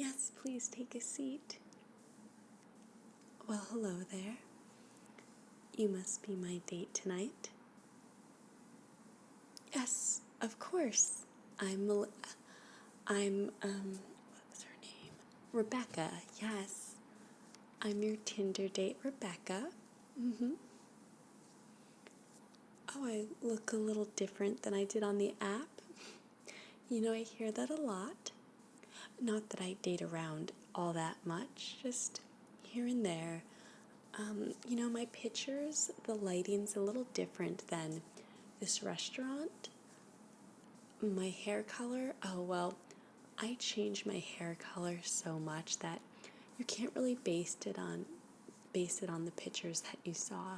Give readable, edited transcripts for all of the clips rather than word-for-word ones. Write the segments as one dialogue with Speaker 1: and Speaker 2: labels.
Speaker 1: Yes, please take a seat. Well, hello there. You must be my date tonight. Yes, of course. What was her name? Rebecca, yes. I'm your Tinder date, Rebecca. Oh, I look a little different than I did on the app. I hear that a lot. Not that I date around all that much, just here and there. My pictures, the lighting's a little different than this restaurant. My hair color, oh well, I change my hair color so much that you can't really base it on the pictures that you saw.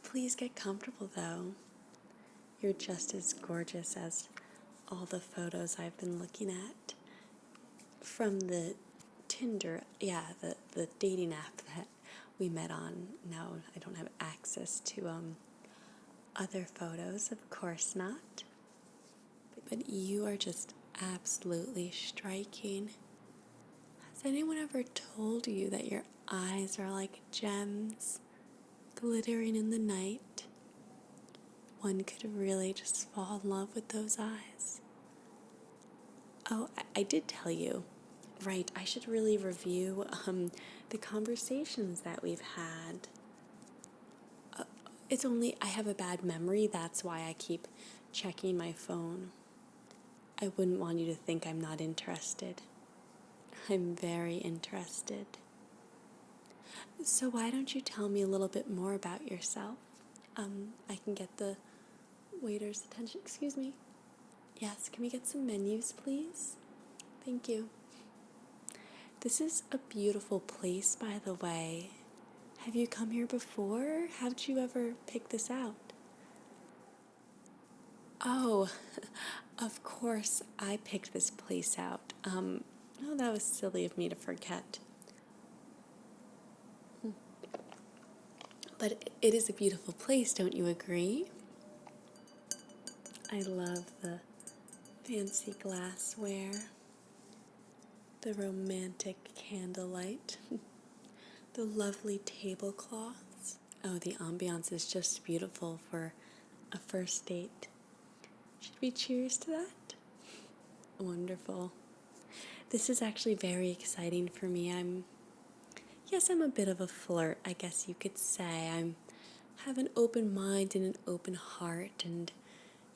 Speaker 1: Please get comfortable though. You're just as gorgeous as all the photos I've been looking at from the Tinder, the dating app that we met on. No, I don't have access to other photos, of course not. But you are just absolutely striking. Has anyone ever told you that your eyes are like gems glittering in the night? One could really just fall in love with those eyes. Oh, I did tell you. Right, I should really review the conversations that we've had. It's only I have a bad memory, that's why I keep checking my phone. I wouldn't want you to think I'm not interested. I'm very interested. So why don't you tell me a little bit more about yourself? I can get the waiter's attention. Excuse me. Yes, can we get some menus, please? Thank you. This is a beautiful place, by the way. Have you come here before? How'd you ever pick this out? Oh, of course I picked this place out. That was silly of me to forget. But it is a beautiful place, don't you agree? I love the fancy glassware, the romantic candlelight, the lovely tablecloths. Oh, the ambiance is just beautiful for a first date. Should we cheers to that? Wonderful. This is actually very exciting for me. I'm a bit of a flirt, I guess you could say. I have an open mind and an open heart, and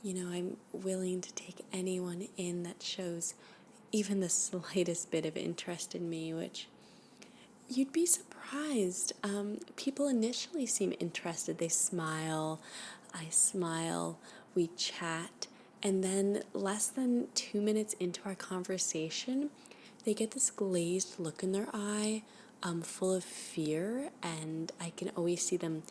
Speaker 1: I'm willing to take anyone in that shows even the slightest bit of interest in me, which you'd be surprised. People initially seem interested. They smile, I smile, we chat, and then less than 2 minutes into our conversation, they get this glazed look in their eye, full of fear, and I can always see them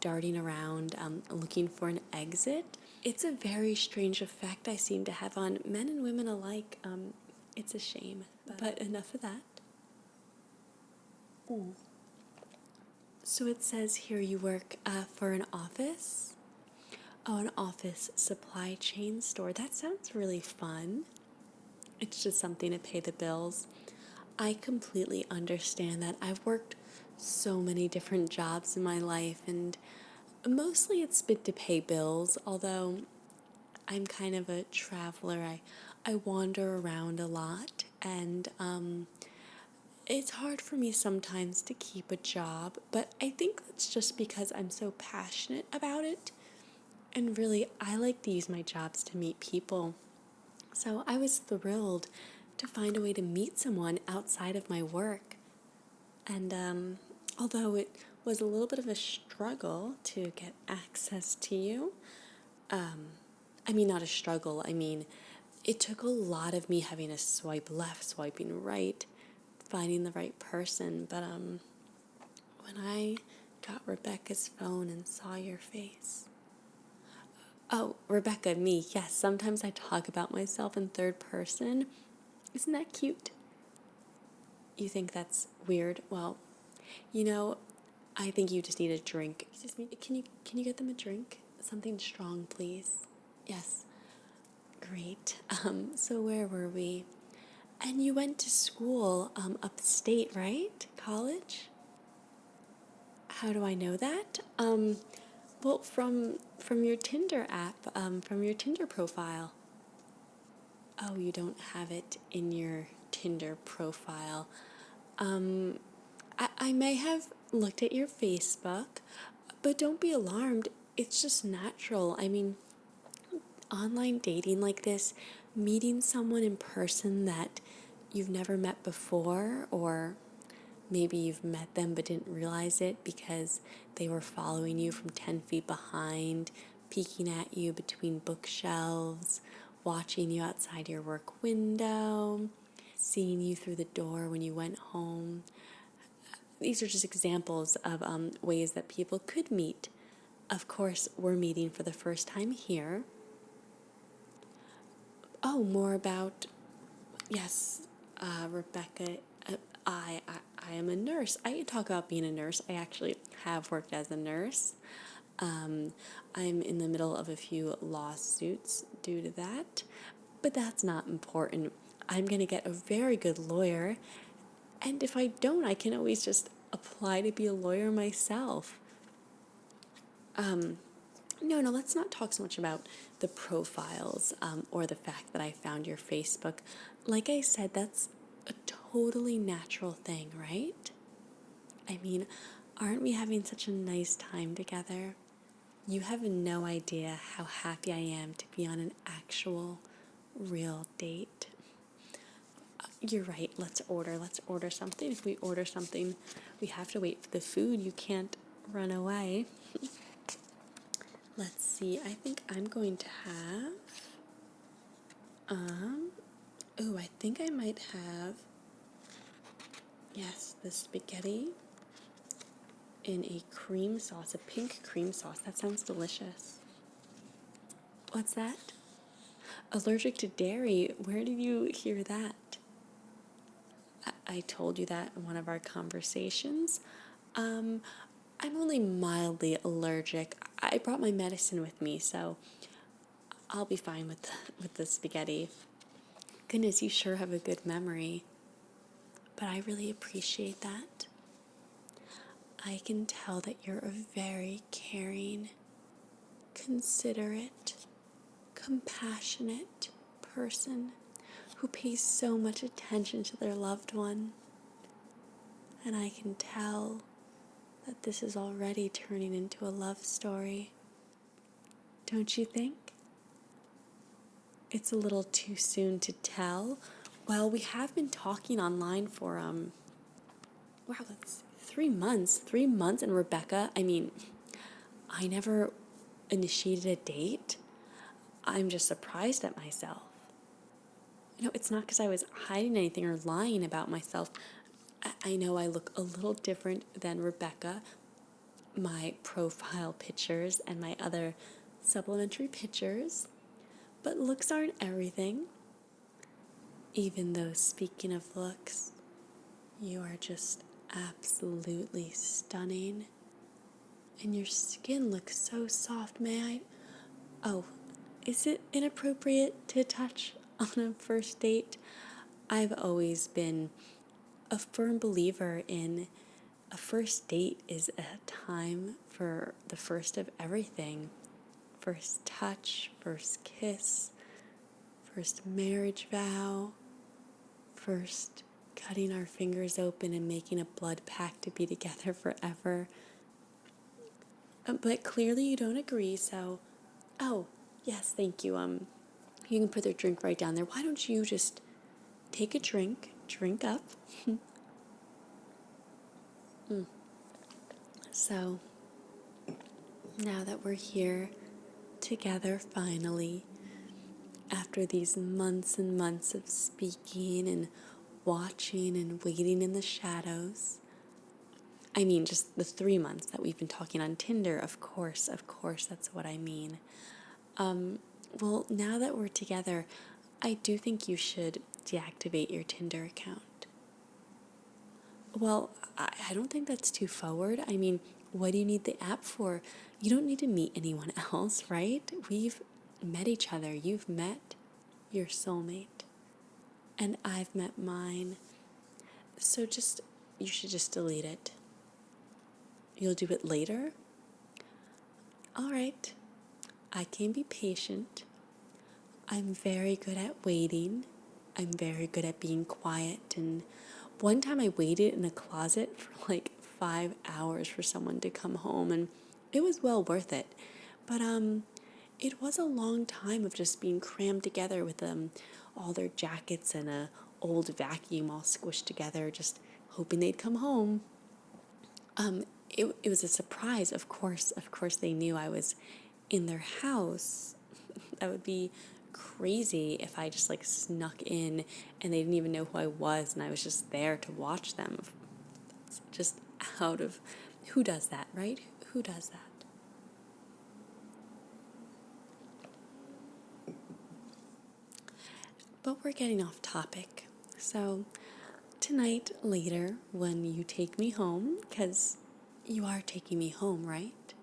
Speaker 1: darting around, looking for an exit. It's a very strange effect I seem to have on men and women alike. It's a shame, but enough of that. So it says here you work for an office? Oh, an office supply chain store. That sounds really fun. It's just something to pay the bills. I completely understand that. I've worked so many different jobs in my life, and mostly it's been to pay bills, although I'm kind of a traveler. I wander around a lot, and it's hard for me sometimes to keep a job, but I think that's just because I'm so passionate about it. And really, I like to use my jobs to meet people. So I was thrilled to find a way to meet someone outside of my work. And although it was a little bit of a struggle to get access to you, not a struggle, it took a lot of me having to swipe left, swiping right, finding the right person. But when I got Rebecca's phone and saw your face. Oh, Rebecca, me, yes, sometimes I talk about myself in third person. Isn't that cute? You think that's weird? Well, I think you just need a drink. Excuse me, can you get them a drink? Something strong, please. Yes. Great. So where were we? And you went to school upstate, right? College? How do I know that? Well, from your Tinder app, from your Tinder profile. Oh, you don't have it in your Tinder profile. I may have looked at your Facebook, but don't be alarmed. It's just natural. I mean, online dating like this, meeting someone in person that you've never met before, or maybe you've met them but didn't realize it because they were following you from 10 feet behind, peeking at you between bookshelves, watching you outside your work window, seeing you through the door when you went home. These are just examples of ways that people could meet. Of course, we're meeting for the first time here. Oh, more about, yes, Rebecca, I am a nurse. I can talk about being a nurse. I actually have worked as a nurse. I'm in the middle of a few lawsuits due to that, but that's not important. I'm going to get a very good lawyer, and if I don't, I can always just apply to be a lawyer myself. No, let's not talk so much about the profiles or the fact that I found your Facebook. Like I said, that's a totally natural thing, right? I mean, aren't we having such a nice time together? You have no idea how happy I am to be on an actual, real date. You're right, let's order something. If we order something, we have to wait for the food. You can't run away. Let's see, I think I'm going to have, I think I might have, yes, the spaghetti in a cream sauce, a pink cream sauce. That sounds delicious. What's that? Allergic to dairy. Where did you hear that? I told you that in one of our conversations. I'm only mildly allergic. I brought my medicine with me, so I'll be fine with the spaghetti. Goodness, you sure have a good memory. But I really appreciate that. I can tell that you're a very caring, considerate, compassionate person who pays so much attention to their loved one. And I can tell that this is already turning into a love story. Don't you think? It's a little too soon to tell. Well, we have been talking online for, that's 3 months. 3 months, and Rebecca, I mean, I never initiated a date. I'm just surprised at myself. It's not because I was hiding anything or lying about myself. I know I look a little different than Rebecca. My profile pictures and my other supplementary pictures. But looks aren't everything. Even though, speaking of looks, you are just absolutely stunning. And your skin looks so soft. May I? Oh, is it inappropriate to touch on a first date? I've always been a firm believer in a first date is a time for the first of everything. First touch, first kiss, first marriage vow, first cutting our fingers open and making a blood pact to be together forever. But clearly you don't agree, so... Oh, yes, thank you. You can put their drink right down there. Why don't you just take a drink up. So, now that we're here together finally, after these months and months of speaking and watching and waiting in the shadows, I mean just the 3 months that we've been talking on Tinder, of course, that's what I mean. Well, now that we're together, I do think you should deactivate your Tinder account. Well, I don't think that's too forward. I mean, what do you need the app for? You don't need to meet anyone else, right? We've met each other. You've met your soulmate. and I've met mine. So you should just delete it. You'll do it later? All right. I can be patient. I'm very good at waiting. I'm very good at being quiet. And one time I waited in a closet for like 5 hours for someone to come home, and it was well worth it. But it was a long time of just being crammed together with all their jackets and a old vacuum all squished together, just hoping they'd come home. It was a surprise, of course. Of course, they knew I was in their house. That would be crazy if I just like snuck in and they didn't even know who I was and I was just there to watch them. It's just out of, who does that, right? Who does that? But we're getting off topic. So tonight, later, when you take me home, because you are taking me home, right?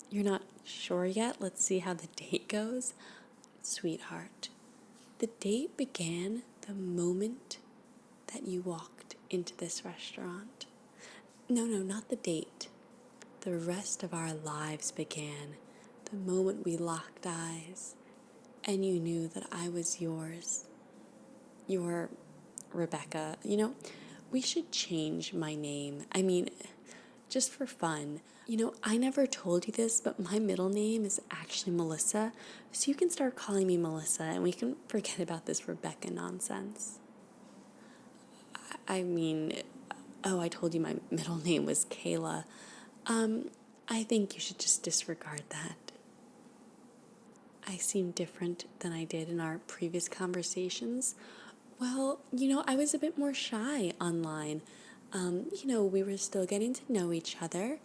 Speaker 1: You're not sure yet? Let's see how the date goes. Sweetheart, the date began the moment that you walked into this restaurant. No, not the date. The rest of our lives began the moment we locked eyes and you knew that I was yours. Your Rebecca. We should change my name. I mean, just for fun. I never told you this, but my middle name is actually Melissa, so you can start calling me Melissa and we can forget about this Rebecca nonsense. I mean, I told you my middle name was Kayla. I think you should just disregard that. I seem different than I did in our previous conversations. Well, I was a bit more shy online. We were still getting to know each other.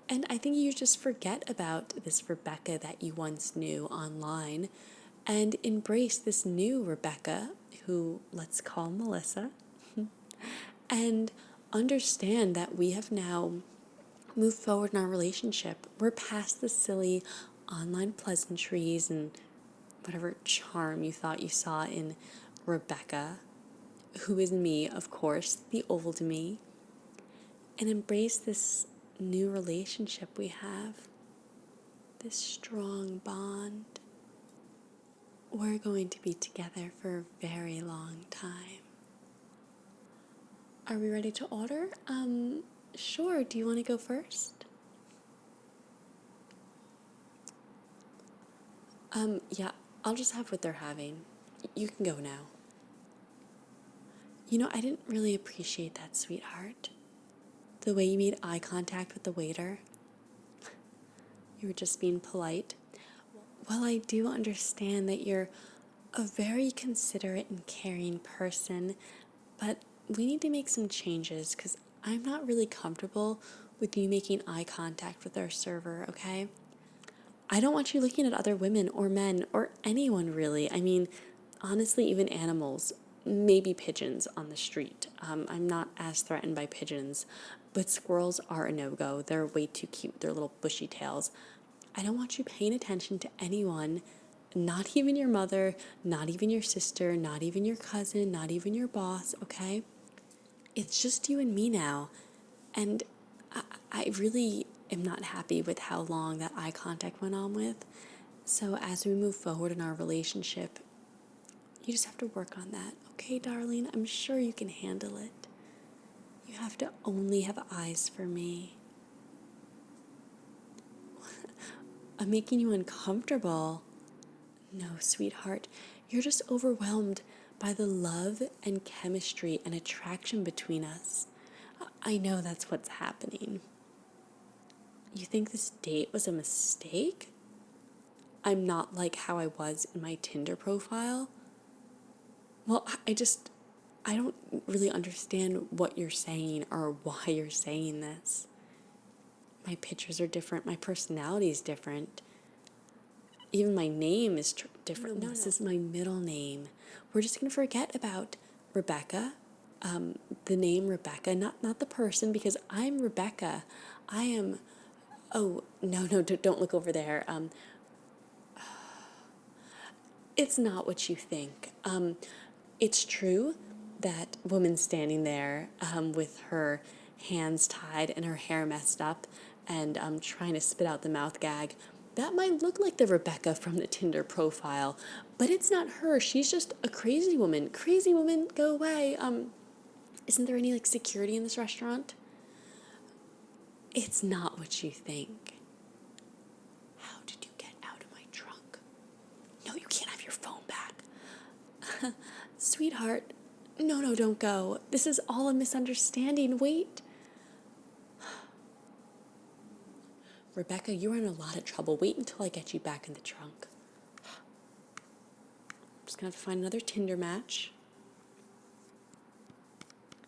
Speaker 1: And I think you just forget about this Rebecca that you once knew online and embrace this new Rebecca, who let's call Melissa, and understand that we have now moved forward in our relationship. We're past the silly online pleasantries and whatever charm you thought you saw in Rebecca, who is me, of course, the old me, and embrace this new relationship we have, this strong bond. We're going to be together for a very long time. Are we ready to order? Sure. Do you want to go first? Yeah, I'll just have what they're having. You can go now. I didn't really appreciate that, sweetheart. The way you made eye contact with the waiter. You were just being polite. Well, I do understand that you're a very considerate and caring person, but we need to make some changes because I'm not really comfortable with you making eye contact with our server, okay? I don't want you looking at other women or men or anyone really. I mean, honestly, even animals, maybe pigeons on the street. I'm not as threatened by pigeons, but squirrels are a no-go. They're way too cute with their little bushy tails. I don't want you paying attention to anyone, not even your mother, not even your sister, not even your cousin, not even your boss, okay? It's just you and me now. And I really am not happy with how long that eye contact went on with. So as we move forward in our relationship, you just have to work on that. Okay, darling? I'm sure you can handle it. You have to only have eyes for me. I'm making you uncomfortable. No, sweetheart. You're just overwhelmed by the love and chemistry and attraction between us. I know that's what's happening. You think this date was a mistake? I'm not like how I was in my Tinder profile? Well, I don't really understand what you're saying or why you're saying this. My pictures are different. My personality is different. Even my name is different. No, this is my middle name. We're just going to forget about Rebecca, the name Rebecca, not the person, because I'm Rebecca. I am, oh, no, don't look over there. It's not what you think. It's true that woman standing there with her hands tied and her hair messed up and trying to spit out the mouth gag, that might look like the Rebecca from the Tinder profile, but it's not her. She's just a crazy woman. Crazy woman, go away. Isn't there any like security in this restaurant? It's not what you think. How did you get out of my trunk? No, you can't have your phone back. Sweetheart, no, don't go. This is all a misunderstanding. Wait. Rebecca, you're in a lot of trouble. Wait until I get you back in the trunk. I'm just gonna have to find another Tinder match.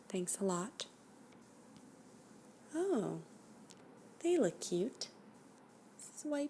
Speaker 1: Thanks a lot. Oh, they look cute. Swipe.